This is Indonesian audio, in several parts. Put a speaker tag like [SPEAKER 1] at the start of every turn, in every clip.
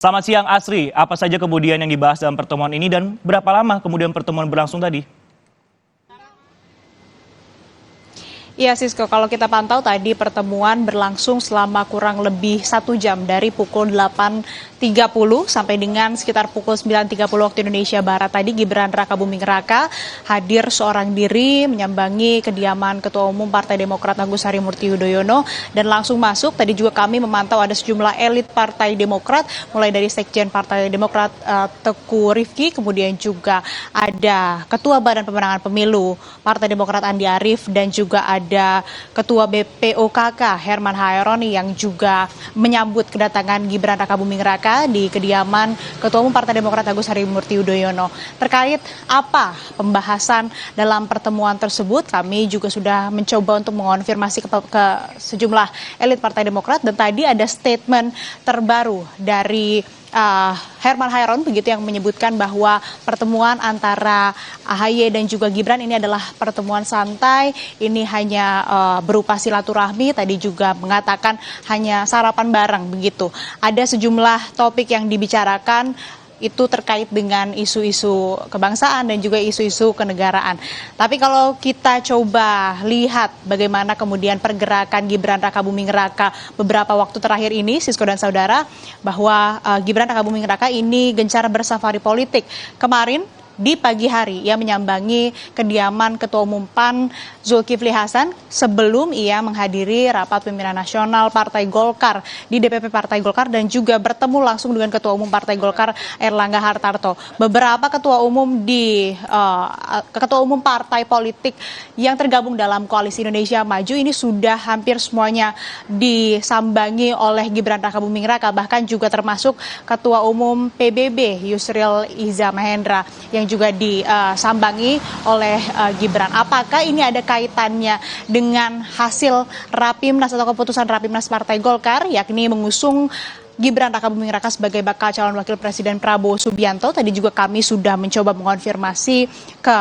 [SPEAKER 1] Selamat siang Asri, apa saja kemudian yang dibahas dalam pertemuan ini dan berapa lama kemudian pertemuan berlangsung tadi?
[SPEAKER 2] Iya Sisko, kalau kita pantau tadi pertemuan berlangsung selama kurang lebih 1 jam dari pukul 8.30 sampai dengan sekitar pukul 9.30 waktu Indonesia Barat. Tadi Gibran Rakabuming Raka hadir seorang diri menyambangi kediaman Ketua Umum Partai Demokrat Agus Harimurti Yudhoyono dan langsung masuk. Tadi juga kami memantau ada sejumlah elit Partai Demokrat, mulai dari Sekjen Partai Demokrat Teguh Rifki, kemudian juga ada Ketua Badan Pemenangan Pemilu Partai Demokrat Andi Arief dan juga ada Ketua BPOKK Herman Haironi yang juga menyambut kedatangan Gibran Rakabuming Raka di kediaman Ketua Umum Partai Demokrat Agus Harimurti Yudhoyono. Terkait apa pembahasan dalam pertemuan tersebut, kami juga sudah mencoba untuk mengonfirmasi ke sejumlah elit Partai Demokrat dan tadi ada statement terbaru dari Herman Hairon begitu yang menyebutkan bahwa pertemuan antara AHY dan juga Gibran ini adalah pertemuan santai, ini hanya berupa silaturahmi, tadi juga mengatakan hanya sarapan bareng begitu. Ada sejumlah topik yang dibicarakan itu terkait dengan isu-isu kebangsaan dan juga isu-isu kenegaraan. Tapi kalau kita coba lihat bagaimana kemudian pergerakan Gibran Rakabuming Raka beberapa waktu terakhir ini, Sisko dan saudara, bahwa Gibran Rakabuming Raka ini gencar bersafari politik. Kemarin di pagi hari ia menyambangi kediaman Ketua Umum PAN Zulkifli Hasan sebelum ia menghadiri rapat pimpinan nasional Partai Golkar di DPP Partai Golkar dan juga bertemu langsung dengan Ketua Umum Partai Golkar Erlangga Hartarto. Beberapa ketua umum partai politik yang tergabung dalam Koalisi Indonesia Maju ini sudah hampir semuanya disambangi oleh Gibran Rakabuming Raka, bahkan juga termasuk Ketua Umum PBB Yusril Iza Mahendra yang juga disambangi oleh Gibran. Apakah ini ada kaitannya dengan hasil Rapimnas atau keputusan Rapimnas Partai Golkar, yakni mengusung Gibran Rakabuming Raka sebagai bakal calon wakil presiden Prabowo Subianto? Tadi juga kami sudah mencoba mengonfirmasi ke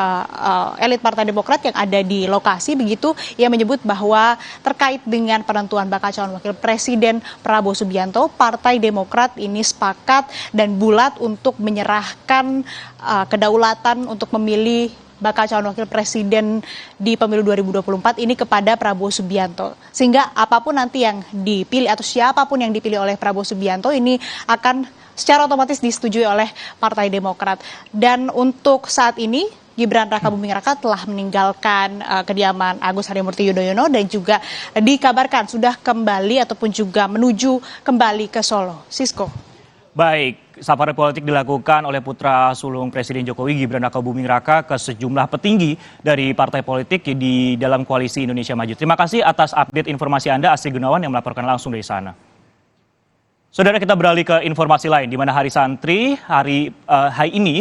[SPEAKER 2] elit Partai Demokrat yang ada di lokasi begitu. Ia menyebut bahwa terkait dengan penentuan bakal calon wakil presiden Prabowo Subianto, Partai Demokrat ini sepakat dan bulat untuk menyerahkan kedaulatan untuk memilih bakal calon wakil presiden di pemilu 2024 ini kepada Prabowo Subianto. Sehingga apapun nanti yang dipilih atau siapapun yang dipilih oleh Prabowo Subianto ini akan secara otomatis disetujui oleh Partai Demokrat. Dan untuk saat ini Gibran Rakabuming Raka telah meninggalkan kediaman Agus Harimurti Yudhoyono dan juga dikabarkan sudah kembali ataupun juga menuju kembali ke Solo. Sisko.
[SPEAKER 1] Baik, safari politik dilakukan oleh putra sulung Presiden Jokowi Gibran Rakabuming Raka ke sejumlah petinggi dari partai politik di dalam Koalisi Indonesia Maju. Terima kasih atas update informasi Anda, Asri Gunawan yang melaporkan langsung dari sana. Saudara, kita beralih ke informasi lain di mana Hari Santri hari ini